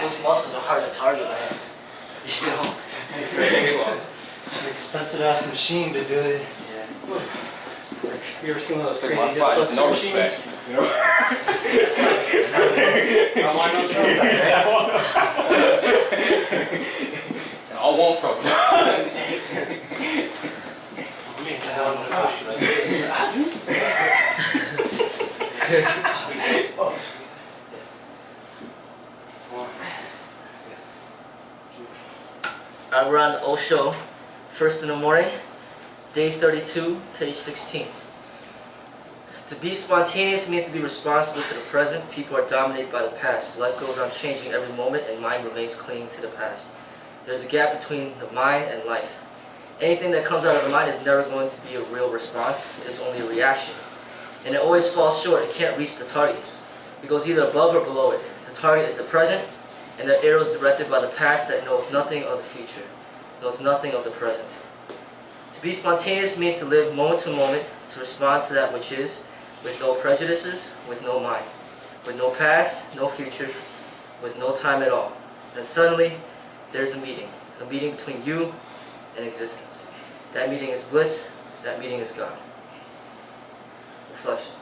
those muscles are hard to target, man. You know? It's an expensive ass machine to do it. Yeah. You ever seen one of those crazy my spot, deadlifts no machines? respect. You know? I want no shows. I want something. I'm gonna push you like this. We're on Osho, first in the morning, day 32, page 16. To be spontaneous means to be responsible to the present. People are dominated by the past. Life goes on changing every moment, and mind remains clinging to the past. There's a gap between the mind and life. Anything that comes out of the mind is never going to be a real response. It is only a reaction. And it always falls short. It can't reach the target. It goes either above or below it. The target is the present, and the arrow is directed by the past that knows nothing of the future, knows nothing of the present. To be spontaneous means to live moment to moment, to respond to that which is, with no prejudices, with no mind, with no past, no future, with no time at all. Then suddenly, there's a meeting between you and existence. That meeting is bliss, that meeting is God. Reflection.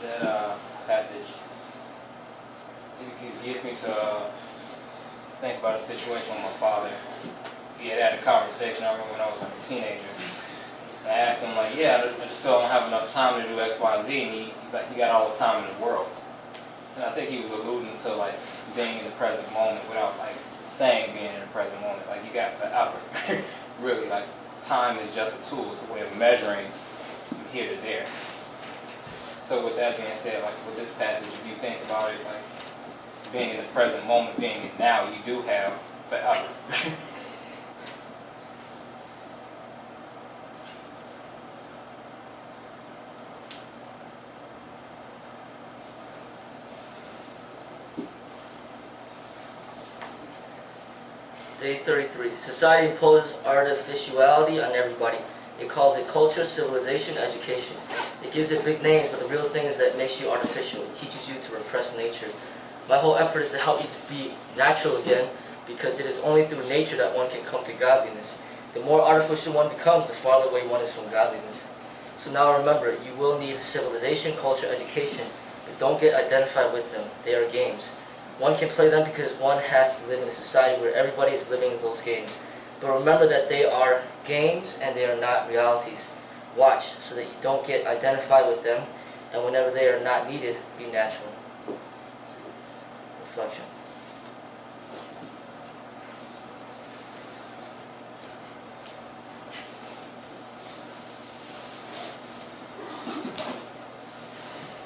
That passage, it gets me to think about a situation with my father. He had a conversation, I remember when I was like a teenager. And I asked him, like, yeah, I just feel I don't have enough time to do X, Y, and Z. And he's like, you got all the time in the world. And I think he was alluding to, like, being in the present moment without, like, saying being in the present moment. Like, you got forever. Really, like, time is just a tool. It's a way of measuring from here to there. So with that being said, like, with this passage, if you think about it, like, being in the present moment, being in now, you do have forever. Day 33. Society imposes artificiality on everybody. It calls it culture, civilization, education. It gives it big names, but the real thing is that it makes you artificial. It teaches you to repress nature. My whole effort is to help you to be natural again, because it is only through nature that one can come to godliness. The more artificial one becomes, the farther away one is from godliness. So now remember, you will need civilization, culture, education, but don't get identified with them. They are games. One can play them because one has to live in a society where everybody is living in those games. But remember that they are games and they are not realities. Watch so that you don't get identified with them, and whenever they are not needed, be natural. Reflection.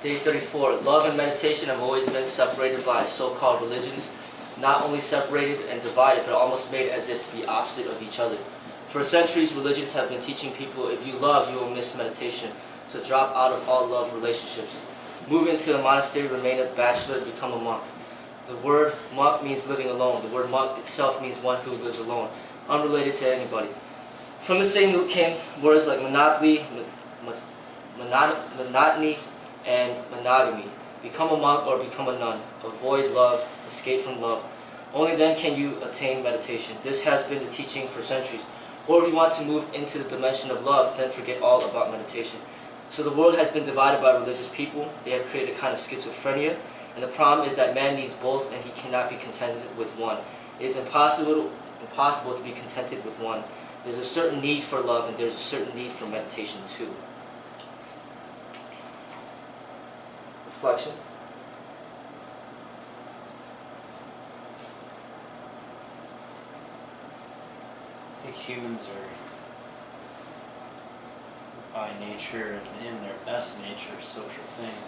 Day 34. Love and meditation have always been separated by so-called religions. Not only separated and divided, but almost made as if to be opposite of each other. For centuries, religions have been teaching people, if you love, you will miss meditation. So drop out of all love relationships. Move into a monastery, remain a bachelor, become a monk. The word monk means living alone. The word monk itself means one who lives alone, unrelated to anybody. From the same root came words like monotony, and monogamy. Become a monk or become a nun. Avoid love, escape from love. Only then can you attain meditation. This has been the teaching for centuries. Or if you want to move into the dimension of love, then forget all about meditation. So the world has been divided by religious people. They have created a kind of schizophrenia. And the problem is that man needs both and he cannot be contented with one. It is impossible to be contented with one. There's a certain need for love and there's a certain need for meditation too. Reflection. I think humans are, by nature and in their best nature, social things,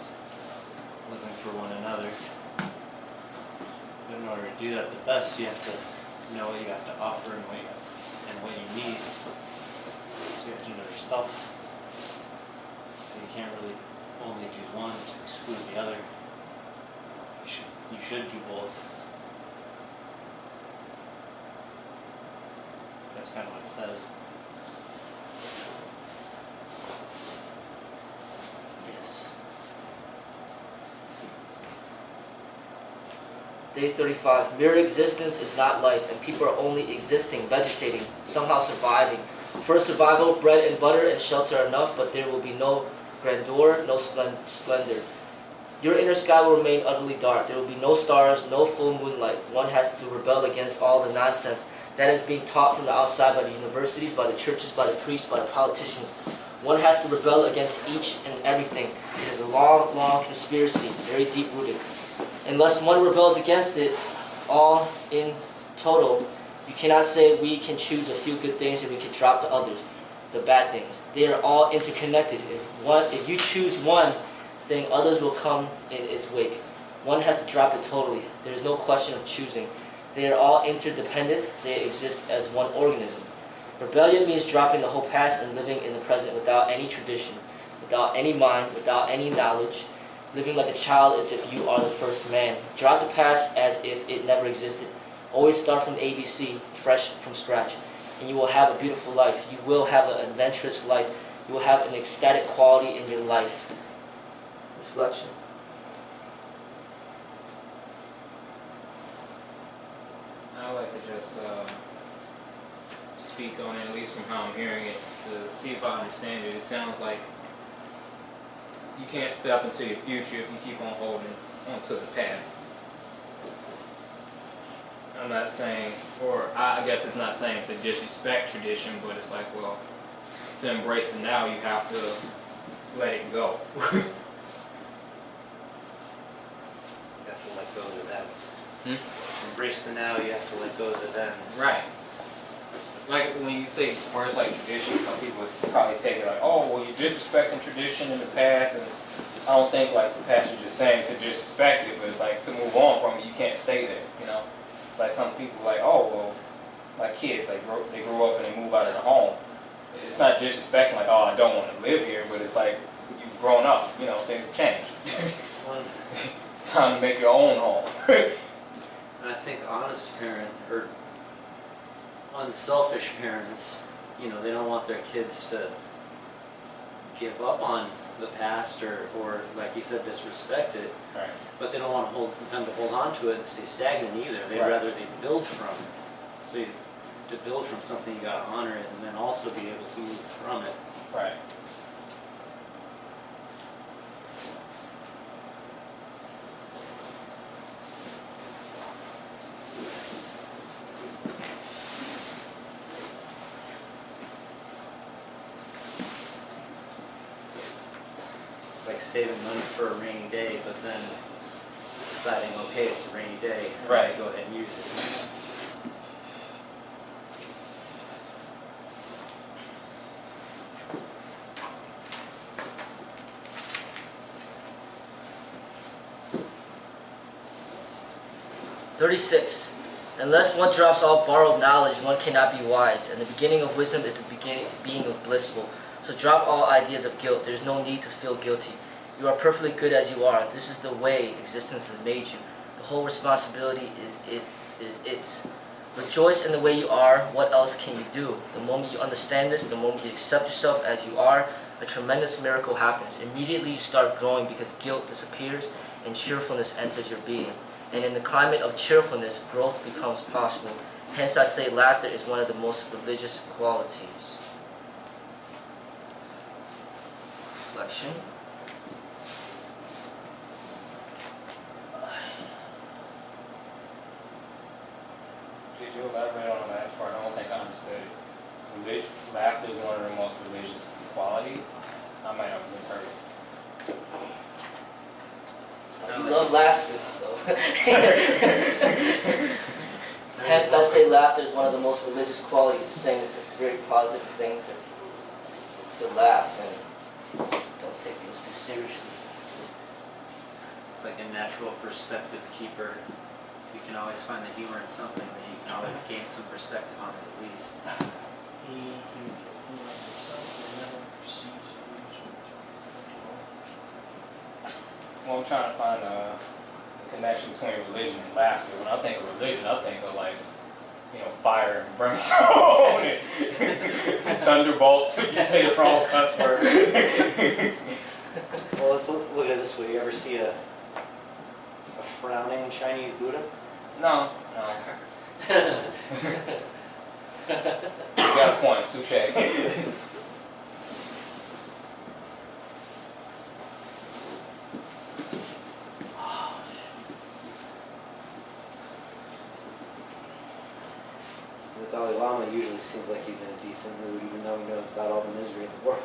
living for one another. But in order to do that the best, you have to know what you have to offer and what you need. So you have to know yourself. So you can't really only do one to exclude the other. You should do both. That's kind of what it says. Yes. Day 35. Mere existence is not life, and people are only existing, vegetating, somehow surviving. For survival, bread and butter and shelter are enough, but there will be no grandeur, no splendor. Your inner sky will remain utterly dark. There will be no stars, no full moonlight. One has to rebel against all the nonsense that is being taught from the outside by the universities, by the churches, by the priests, by the politicians. One has to rebel against each and everything. It is a long, long conspiracy, very deep-rooted. Unless one rebels against it, all in total, you cannot say we can choose a few good things and we can drop the others, the bad things. They are all interconnected. If you choose one thing, others will come in its wake. One has to drop it totally. There is no question of choosing. They are all interdependent. They exist as one organism. Rebellion means dropping the whole past and living in the present without any tradition, without any mind, without any knowledge. Living like a child as if you are the first man. Drop the past as if it never existed. Always start from ABC, fresh from scratch, and you will have a beautiful life. You will have an adventurous life. You will have an ecstatic quality in your life. Reflection. I like to just speak on it, at least from how I'm hearing it, to see if I understand it. It sounds like you can't step into your future if you keep on holding on to the past. I'm not saying, or I guess it's not saying to disrespect tradition, but it's like, well, to embrace the now, you have to let it go. You have to let go of the then. Embrace the now, you have to let go of the then. Right. Like when you say words like tradition, some people would probably take it like, oh, well, you're disrespecting tradition in the past, and I don't think like the pastor's just saying to disrespect it, but it's like to move on from it, you can't stay there, you know? It's like some people like, oh, well, like kids, like they grow up and they move out of the home. It's not disrespecting like, oh, I don't want to live here, but it's like you've grown up, you know, things have changed. Time to make your own home. And I think honest parent or unselfish parents, you know, they don't want their kids to give up on the past or like you said, disrespect it. Right. But they don't want them to hold on to it and stay stagnant either. They'd rather they build from it. So to build from something, you got to honor it and then also be able to move from it. Right. It's like saving money for a rainy day, but then deciding, okay, it's a rainy day, I'm Right. gonna go ahead and use it. "36. Unless one drops all borrowed knowledge, one cannot be wise, and the beginning of wisdom is the being of blissful. So drop all ideas of guilt. There is no need to feel guilty. You are perfectly good as you are. This is the way existence has made you. The whole responsibility is its. Rejoice in the way you are. What else can you do? The moment you understand this, the moment you accept yourself as you are, a tremendous miracle happens. Immediately you start growing because guilt disappears and cheerfulness enters your being. And in the climate of cheerfulness, growth becomes possible. Hence I say laughter is one of the most religious qualities." Reflection. Did you elaborate on the last part? I don't think I understood it. Laughter is one of the most religious qualities. I might have misheard it. You love laughter, so. Hence I say laughter is one of the most religious qualities, saying it's a very positive thing to laugh and don't take things too seriously. It's like a natural perspective keeper. You can always find the humor in something, and you can always gain some perspective on it at least. Well, I'm trying to find a connection between religion and laughter. When I think of religion, I think of like, you know, fire and brimstone and thunderbolts. If you say the wrong cuss word. Well, let's look at it this way. You ever see a frowning Chinese Buddha? No. You got a point, touche. The Dalai Lama usually seems like he's in a decent mood, even though he knows about all the misery in the world.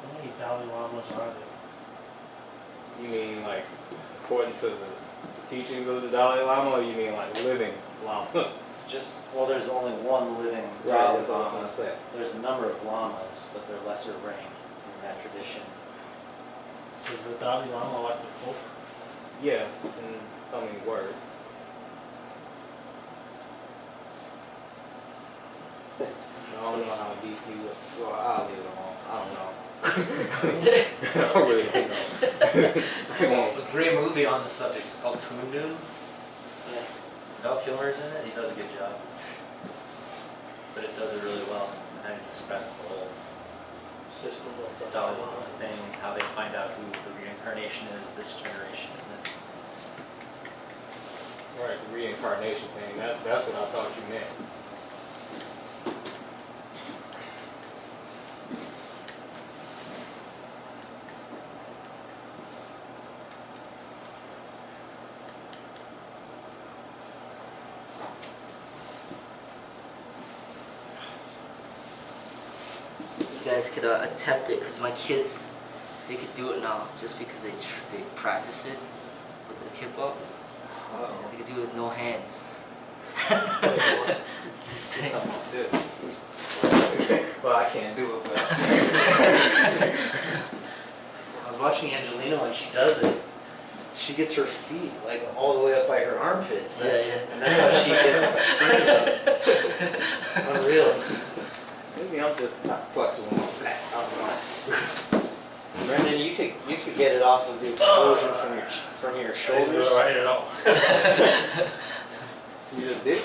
How many Dalai Lamas are there? You mean like according to the teachings of the Dalai Lama, or you mean like living lamas? Just, well, there's only one living Right, Dalai that's what I was Lama. gonna say. There's a number of lamas, but they're lesser rank in that tradition. So is the Dalai Lama like the Pope? Yeah, in so many words. I don't know how deep he was. Well, I'll leave it alone. I don't know. I don't really know. There's a great movie on the subject. It's called Kundu. Yeah. Val Kilmer's in it. He does a good job. But it does it really well. And it describes the whole System of the Dalai Lama thing, how they find out who the reincarnation is this generation. And then Right, the reincarnation thing. That's what I thought you meant. You guys could attempt it, because my kids, they could do it now, just because they practice it with the kippah. They could do it with no hands. This thing. Something like this. Well, I can't do it, but I was watching Angelina when she does it. She gets her feet like all the way up by her armpits. That's, Yeah. And that's how she gets the strength up. Unreal. maybe I'm just not flexible in my back. I don't know. Brendan, you could get it off of the explosion from your shoulders. right at all. You just did?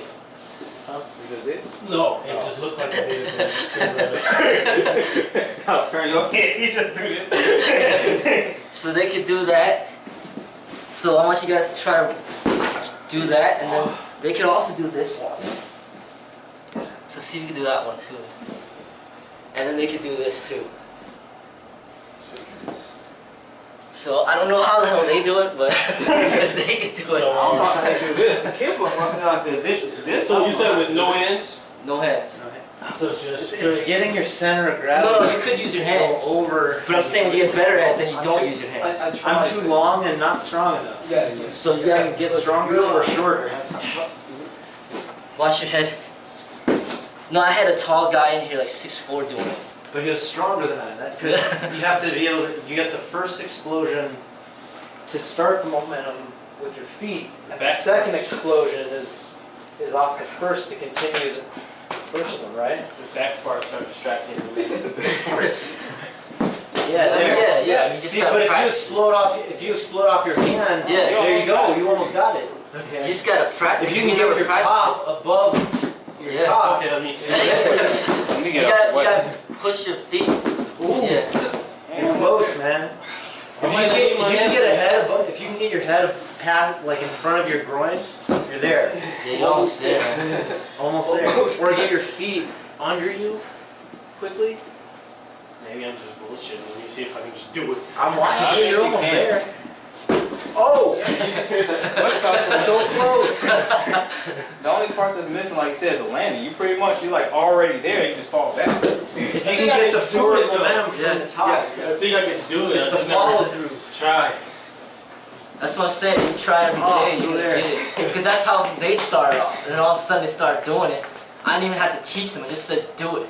Huh? You just did? No, it just looked like I did it. But I just couldn't really- I'll turn your head. You just do this. So they could do that. So I want you guys to try to do that, and then they could also do this one. So see if you can do that one too. And then they could do this too. So I don't know how the hell they do it, but they could do it. I don't know how to do this. The kid was walking out like this. So you said with no hands? No hands. So just It's getting your center of No, gravity. no, you could use your hands. Go over. But I'm saying when you get better at it, then you don't use your hands. I'm too long and not strong enough. So you You gotta gotta get stronger or shorter. watch your head. No, I had a tall guy in here, like 6'4", doing it. But he was stronger than that. Because you have to be able to, you get the first explosion to start the momentum with your feet. And the Back. second explosion is off the first to continue the first one, right? the back farts are distracting. Yeah, there. Yeah. I mean, you just See, gotta but practice. if you explode off your hands, Yeah. there you go. You almost got it. You Okay. just gotta practice. If you can never get your practice top above your Yeah. top. Okay, let me see. it. Let me You get up. gotta push your feet. Ooh, Yeah. you're close, man. If you can get a head above, if you can get your head past, like in front of your groin, you're there. Yeah, you're almost there, man. Almost there. Almost Or get your feet under you quickly. Maybe I'm just bullshitting. Let me see if I can just do it. I'm watching you. think You're you almost can. there. Oh, so close. The only part that's missing, like you said, is the landing. You pretty much, you're like already there. You just fall back. If you can get the forward momentum from the top, I think I can do it. it's I the just follow never through. try. That's what I'm saying. You try every Oh, day, so you there. get it. Because that's how they started off. And then all of a sudden they started doing it. I didn't even have to teach them. I just said, do it.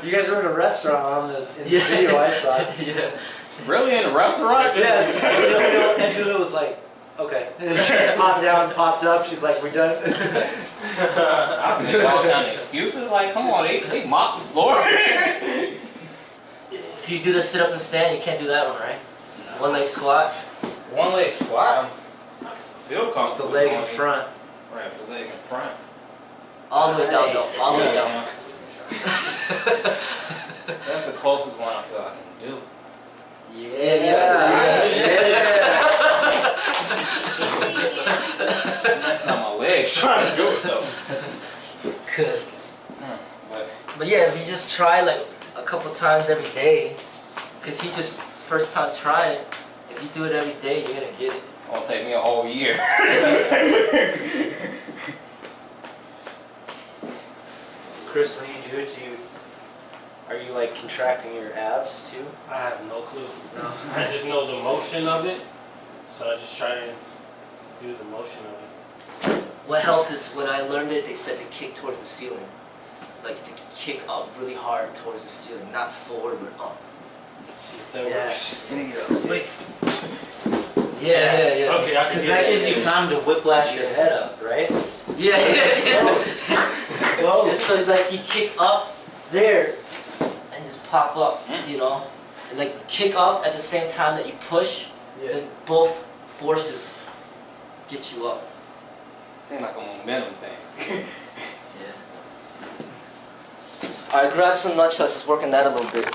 You guys were in a restaurant in the Yeah. video I saw. Yeah. Really, in a restaurant? Yeah, Angela was like, okay. She popped down, popped up. She's like, we're done. I think all kind of excuses. Like, come on, they mop the floor. So you do the sit up and stand. You can't do that one, right? One leg squat. One leg squat. I feel The comfortable. leg in doing it. front. Right, the leg in front. All the way down, though. All the way down. That's the closest one I feel I can do. That's not my legs trying to do it though. Good. But But yeah, if you just try like a couple times every day, because he just first time trying it, if you do it every day, you're gonna get it. it'll take me a whole year. Chris, when you do it, are you like contracting your abs too? I have no clue. No. I just know the motion of it, so I just try to do the motion of it. What helped is when I learned it, they said to kick towards the ceiling. Like to kick up really hard towards the ceiling, not forward but up. See if that Yeah. works. Yeah. Okay, I can Because do that that. gives you time to whiplash your head up, right? Yeah. Whoa. Just so like you kick up there and just pop up, you know? And like kick up at the same time that you push, then both forces get you up. Seems like a momentum thing. Yeah. Alright, grab some lunch, let's just work on that a little bit.